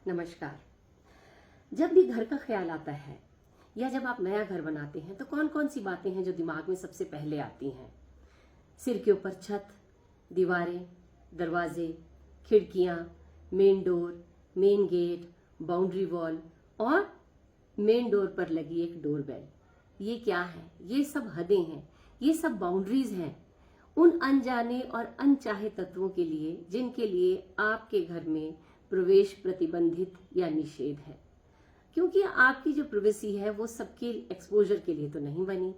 नमस्कार। जब भी घर का ख्याल आता है या जब आप नया घर बनाते हैं तो कौन कौन सी बातें हैं जो दिमाग में सबसे पहले आती हैं? सिर के ऊपर छत, दीवारें, दरवाजे, खिड़कियां, main door, main gate, boundary wall और मेन डोर पर लगी एक डोरबेल। ये क्या है? ये सब हदें हैं, ये सब बाउंड्रीज हैं उन अनजाने और अनचाहे तत्वों के लिए जिनके लिए आपके घर में प्रवेश प्रतिबंधित या निषेध है। क्योंकि आपकी जो प्राइवेसी है वो सबके एक्सपोजर के लिए तो नहीं बनी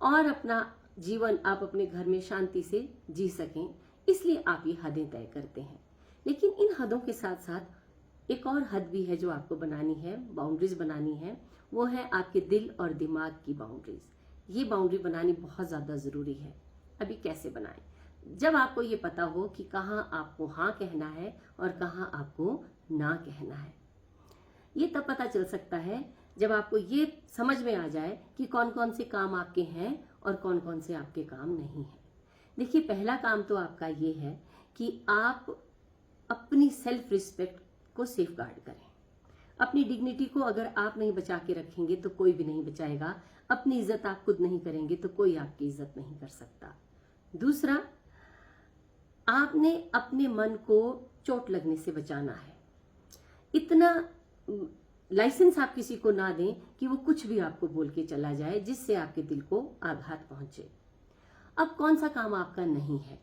और अपना जीवन आप अपने घर में शांति से जी सकें, इसलिए आप ये हदें तय करते हैं। लेकिन इन हदों के साथ साथ एक और हद भी है जो आपको बनानी है, बाउंड्रीज बनानी है। वो है आपके दिल और दिमाग की बाउंड्रीज। ये बाउंड्री बनानी बहुत ज्यादा जरूरी है। अभी कैसे बनाएं? जब आपको ये पता हो कि कहाँ आपको हाँ कहना है और कहाँ आपको ना कहना है। ये तब पता चल सकता है जब आपको ये समझ में आ जाए कि कौन कौन से काम आपके हैं और कौन कौन से आपके काम नहीं हैं। देखिए, पहला काम तो आपका ये है कि आप अपनी सेल्फ रिस्पेक्ट को सेफ गार्ड करें। अपनी डिग्निटी को अगर आप नहीं बचा के रखेंगे तो कोई भी नहीं बचाएगा। अपनी इज्जत आप खुद नहीं करेंगे तो कोई आपकी इज्जत नहीं कर सकता। दूसरा, आपने अपने मन को चोट लगने से बचाना है। इतना लाइसेंस आप किसी को ना दें कि वो कुछ भी आपको बोल के चला जाए जिससे आपके दिल को आघात पहुंचे। अब कौन सा काम आपका नहीं है?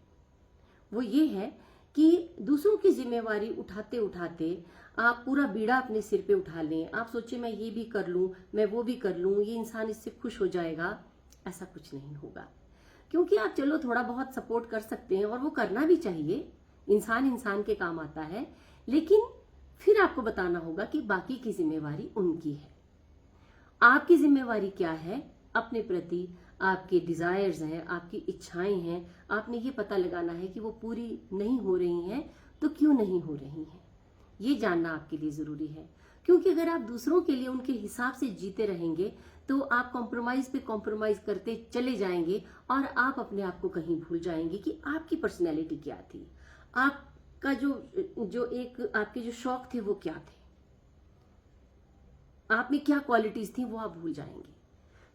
वो ये है कि दूसरों की जिम्मेवारी उठाते उठाते आप पूरा बीड़ा अपने सिर पे उठा लें। आप सोचे मैं ये भी कर लूं, मैं वो भी कर लूं, ये इंसान इससे खुश हो जाएगा। ऐसा कुछ नहीं होगा। क्योंकि आप चलो थोड़ा बहुत सपोर्ट कर सकते हैं और वो करना भी चाहिए, इंसान इंसान के काम आता है। लेकिन फिर आपको बताना होगा कि बाकी की जिम्मेवारी उनकी है। आपकी जिम्मेवारी क्या है? अपने प्रति आपके डिजायर्स हैं, आपकी इच्छाएं हैं, आपने ये पता लगाना है कि वो पूरी नहीं हो रही हैं तो क्यों नहीं हो रही हैं। ये जानना आपके लिए जरूरी है। क्योंकि अगर आप दूसरों के लिए उनके हिसाब से जीते रहेंगे तो आप कॉम्प्रोमाइज पे कॉम्प्रोमाइज करते चले जाएंगे और आप अपने आप को कहीं भूल जाएंगे कि आपकी पर्सनैलिटी क्या थी, आपका जो एक आपके जो शौक थे वो क्या थे, आप में क्या क्वालिटीज थी, वो आप भूल जाएंगे।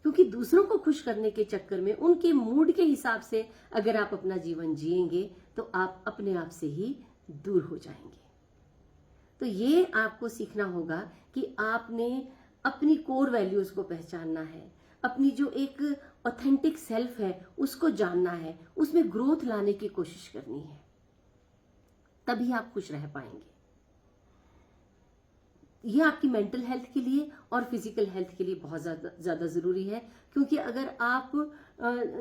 क्योंकि दूसरों को खुश करने के चक्कर में उनके मूड के हिसाब से अगर आप अपना जीवन जिएंगे तो आप अपने आप से ही दूर हो जाएंगे। तो ये आपको सीखना होगा कि आपने अपनी कोर वैल्यूज को पहचानना है, अपनी जो एक ऑथेंटिक सेल्फ है उसको जानना है, उसमें ग्रोथ लाने की कोशिश करनी है, तभी आप खुश रह पाएंगे। ये आपकी मेंटल हेल्थ के लिए और फिजिकल हेल्थ के लिए बहुत ज्यादा जरूरी है। क्योंकि अगर आप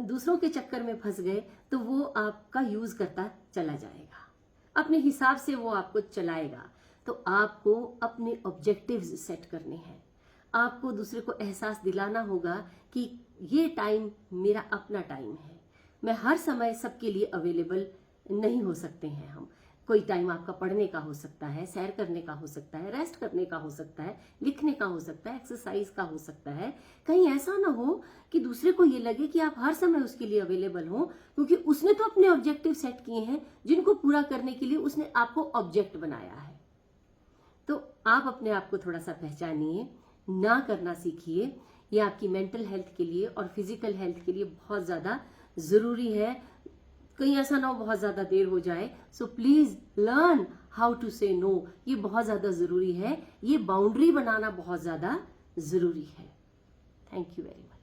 दूसरों के चक्कर में फंस गए तो वो आपका यूज करता चला जाएगा, अपने हिसाब से वो आपको चलाएगा। तो आपको अपने ऑब्जेक्टिव्स सेट करने हैं। आपको दूसरे को एहसास दिलाना होगा कि ये टाइम मेरा अपना टाइम है। मैं हर समय सबके लिए अवेलेबल नहीं हो सकते हैं हम। कोई टाइम आपका पढ़ने का हो सकता है, सैर करने का हो सकता है, रेस्ट करने का हो सकता है, लिखने का हो सकता है, एक्सरसाइज का हो सकता है। कहीं ऐसा ना हो कि दूसरे को ये लगे कि आप हर समय उसके लिए अवेलेबल हो, क्योंकि उसने तो अपने ऑब्जेक्टिव सेट किए हैं जिनको पूरा करने के लिए उसने आपको ऑब्जेक्ट बनाया है। तो आप अपने आप को थोड़ा सा पहचानिए, ना करना सीखिए। ये आपकी मेंटल हेल्थ के लिए और फिजिकल हेल्थ के लिए बहुत ज्यादा जरूरी है। कहीं ऐसा ना हो बहुत ज्यादा देर हो जाए। So please learn how to say no. ये बहुत ज्यादा जरूरी है। ये बाउंड्री बनाना बहुत ज्यादा जरूरी है। Thank you very much.